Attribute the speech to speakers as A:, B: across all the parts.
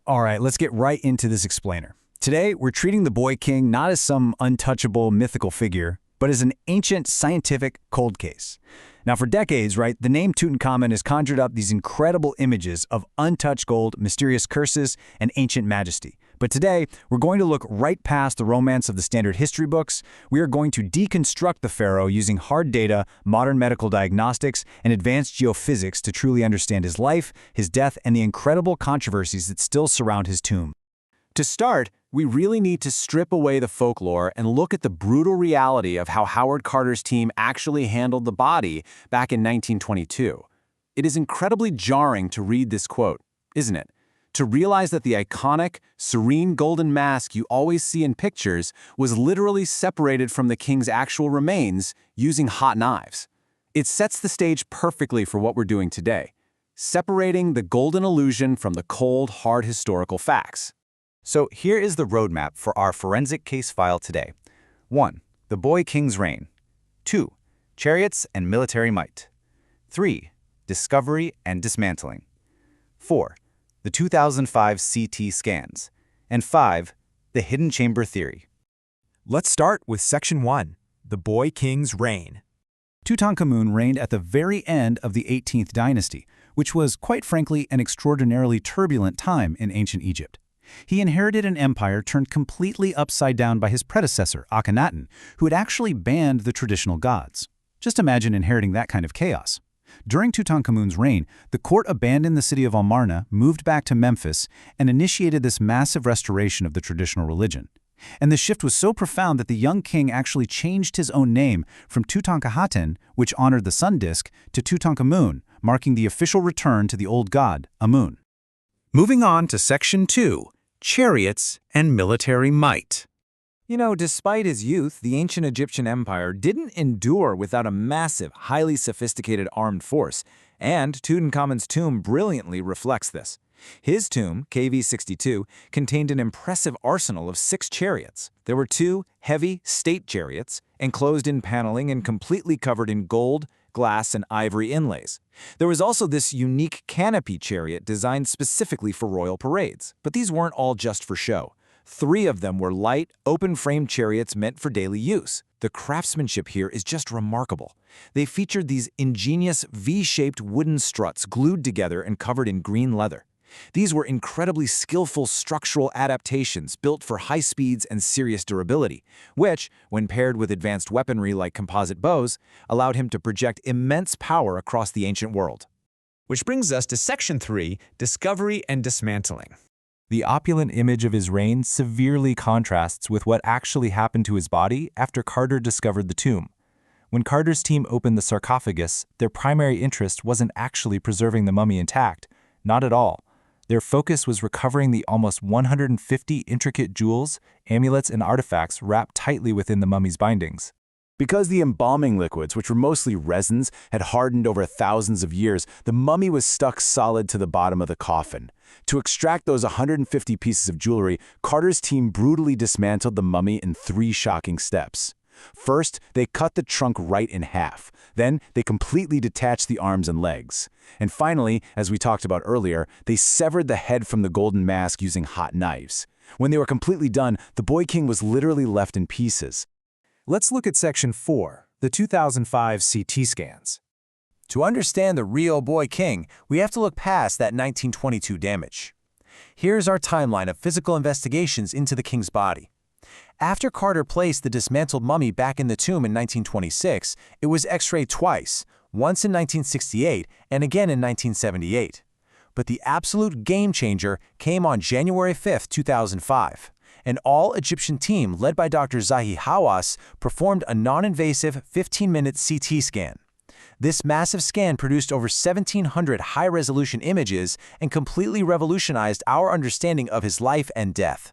A: All right, let's get right into this explainer. Today, we're treating the boy king not as some untouchable mythical figure, but as an ancient scientific cold case. Now, for decades, right, the name Tutankhamun has conjured up these incredible images of untouched gold, mysterious curses, and ancient majesty. But today, we're going to look right past the romance of the standard history books. We are going to deconstruct the pharaoh using hard data, modern medical diagnostics, and advanced geophysics to truly understand his life, his death, and the incredible controversies that still surround his tomb.
B: To start, we really need to strip away the folklore and look at the brutal reality of how Howard Carter's team actually handled the body back in 1922. It is incredibly jarring to read this quote, isn't it? To realize that the iconic, serene golden mask you always see in pictures was literally separated from the king's actual remains using hot knives. It sets the stage perfectly for what we're doing today, separating the golden illusion from the cold, hard historical facts.
C: So here is the roadmap for our forensic case file today. 1. The boy king's reign. 2. Chariots and military might. 3. Discovery and dismantling. 4. The 2005 CT scans. And 5. The hidden chamber theory.
D: Let's start with Section 1, the boy king's reign.
A: Tutankhamun reigned at the very end of the 18th dynasty, which was, quite frankly, an extraordinarily turbulent time in ancient Egypt. He inherited an empire turned completely upside down by his predecessor, Akhenaten, who had actually banned the traditional gods. Just imagine inheriting that kind of chaos. During Tutankhamun's reign, the court abandoned the city of Amarna, moved back to Memphis, and initiated this massive restoration of the traditional religion. And the shift was so profound that the young king actually changed his own name from Tutankhaten, which honored the sun disk, to Tutankhamun, marking the official return to the old god, Amun.
D: Moving on to Section 2, chariots and military might.
E: You know, despite his youth, the ancient Egyptian empire didn't endure without a massive, highly sophisticated armed force, and Tutankhamun's tomb brilliantly reflects this. His tomb, KV62, contained an impressive arsenal of 6 chariots. There were 2 heavy state chariots, enclosed in paneling and completely covered in gold, glass, and ivory inlays. There was also this unique canopy chariot designed specifically for royal parades. But these weren't all just for show. 3 of them were light, open-frame chariots meant for daily use. The craftsmanship here is just remarkable. They featured these ingenious V-shaped wooden struts glued together and covered in green leather. These were incredibly skillful structural adaptations built for high speeds and serious durability, which, when paired with advanced weaponry like composite bows, allowed him to project immense power across the ancient world.
D: Which brings us to Section 3, discovery and dismantling.
F: The opulent image of his reign severely contrasts with what actually happened to his body after Carter discovered the tomb. When Carter's team opened the sarcophagus, their primary interest wasn't actually preserving the mummy intact, not at all. Their focus was recovering the almost 150 intricate jewels, amulets, and artifacts wrapped tightly within the mummy's bindings.
B: Because the embalming liquids, which were mostly resins, had hardened over thousands of years, the mummy was stuck solid to the bottom of the coffin. To extract those 150 pieces of jewelry, Carter's team brutally dismantled the mummy in 3 shocking steps. First, they cut the trunk right in half. Then, they completely detached the arms and legs. And finally, as we talked about earlier, they severed the head from the golden mask using hot knives. When they were completely done, the boy king was literally left in pieces.
D: Let's look at Section 4, the 2005 CT scans.
E: To understand the real boy king, we have to look past that 1922 damage. Here's our timeline of physical investigations into the king's body. After Carter placed the dismantled mummy back in the tomb in 1926, it was x-rayed twice, once in 1968 and again in 1978. But the absolute game changer came on January 5, 2005. An all-Egyptian team led by Dr. Zahi Hawass performed a non-invasive 15-minute CT scan. This massive scan produced over 1,700 high-resolution images and completely revolutionized our understanding of his life and death.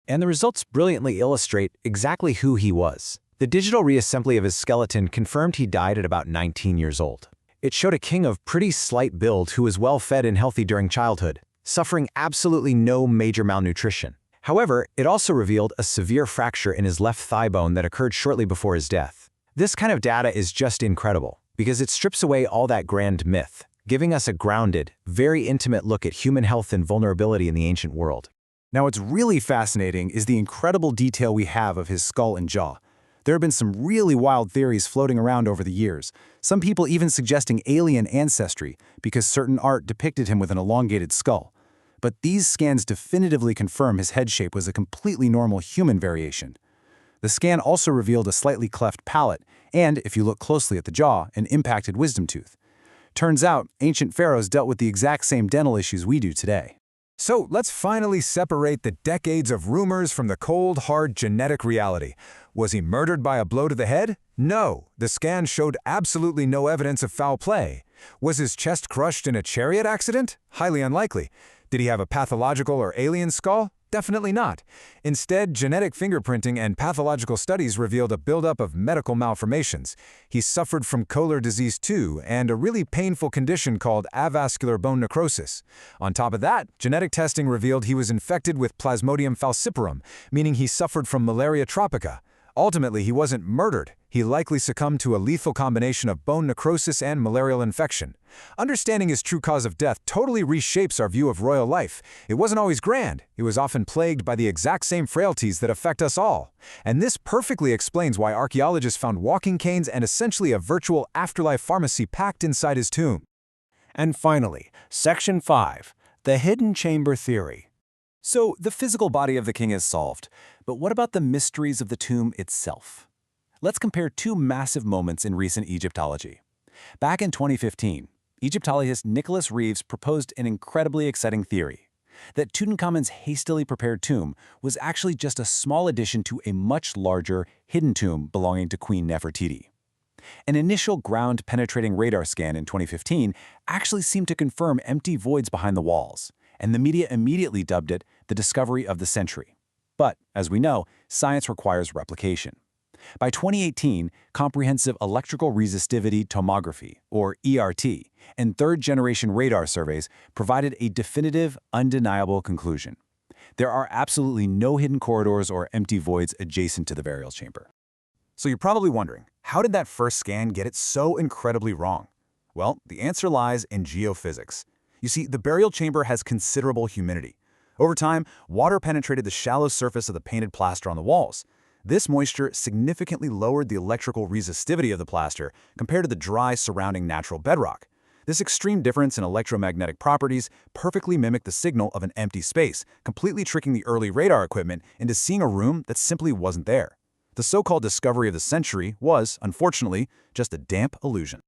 B: And the results brilliantly illustrate exactly who he was. The digital reassembly of his skeleton confirmed he died at about 19 years old. It showed a king of pretty slight build who was well-fed and healthy during childhood, suffering absolutely no major malnutrition. However, it also revealed a severe fracture in his left thigh bone that occurred shortly before his death. This kind of data is just incredible, because it strips away all that grand myth.
C: giving us a grounded, very intimate look at human health and vulnerability in the ancient world.
A: Now, what's really fascinating is the incredible detail we have of his skull and jaw. There have been some really wild theories floating around over the years, some people even suggesting alien ancestry because certain art depicted him with an elongated skull. But these scans definitively confirm his head shape was a completely normal human variation. The scan also revealed a slightly cleft palate and, if you look closely at the jaw, an impacted wisdom tooth. Turns out, ancient pharaohs dealt with the exact same dental issues we do today.
G: So let's finally separate the decades of rumors from the cold, hard genetic reality. Was he murdered by a blow to the head? No, the scan showed absolutely no evidence of foul play. Was his chest crushed in a chariot accident? Highly unlikely. Did he have a pathological or alien skull? Definitely not. Instead, genetic fingerprinting and pathological studies revealed a buildup of medical malformations. He suffered from Kohler disease too, and a really painful condition called avascular bone necrosis. On top of that, genetic testing revealed he was infected with Plasmodium falciparum, meaning he suffered from malaria tropica. Ultimately, he wasn't murdered. He likely succumbed to a lethal combination of bone necrosis and malarial infection. Understanding his true cause of death totally reshapes our view of royal life. It wasn't always grand. It was often plagued by the exact same frailties that affect us all. And this perfectly explains why archaeologists found walking canes and essentially a virtual afterlife pharmacy packed inside his tomb.
D: And finally, Section 5, the hidden chamber theory.
F: So, the physical body of the king is solved, but what about the mysteries of the tomb itself? Let's compare two massive moments in recent Egyptology. Back in 2015, Egyptologist Nicholas Reeves proposed an incredibly exciting theory, that Tutankhamun's hastily prepared tomb was actually just a small addition to a much larger, hidden tomb belonging to Queen Nefertiti. An initial ground-penetrating radar scan in 2015 actually seemed to confirm empty voids behind the walls, and the media immediately dubbed it the discovery of the century. But, as we know, science requires replication. By 2018, comprehensive electrical resistivity tomography, or ERT, and third-generation radar surveys provided a definitive, undeniable conclusion. There are absolutely no hidden corridors or empty voids adjacent to the burial chamber.
A: So you're probably wondering, how did that first scan get it so incredibly wrong? Well, the answer lies in geophysics. You see, the burial chamber has considerable humidity. Over time, water penetrated the shallow surface of the painted plaster on the walls. This moisture significantly lowered the electrical resistivity of the plaster compared to the dry surrounding natural bedrock. This extreme difference in electromagnetic properties perfectly mimicked the signal of an empty space, completely tricking the early radar equipment into seeing a room that simply wasn't there. The so-called discovery of the century was, unfortunately, just a damp illusion.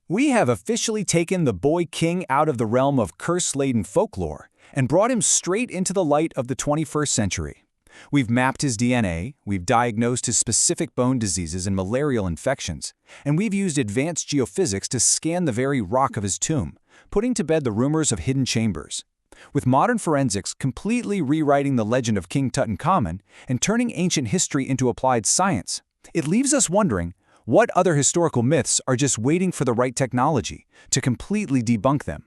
D: We have officially taken the boy king out of the realm of curse-laden folklore and brought him straight into the light of the 21st century. We've mapped his DNA, we've diagnosed his specific bone diseases and malarial infections, and we've used advanced geophysics to scan the very rock of his tomb, putting to bed the rumors of hidden chambers. With modern forensics completely rewriting the legend of King Tutankhamun and turning ancient history into applied science, it leaves us wondering, what other historical myths are just waiting for the right technology to completely debunk them?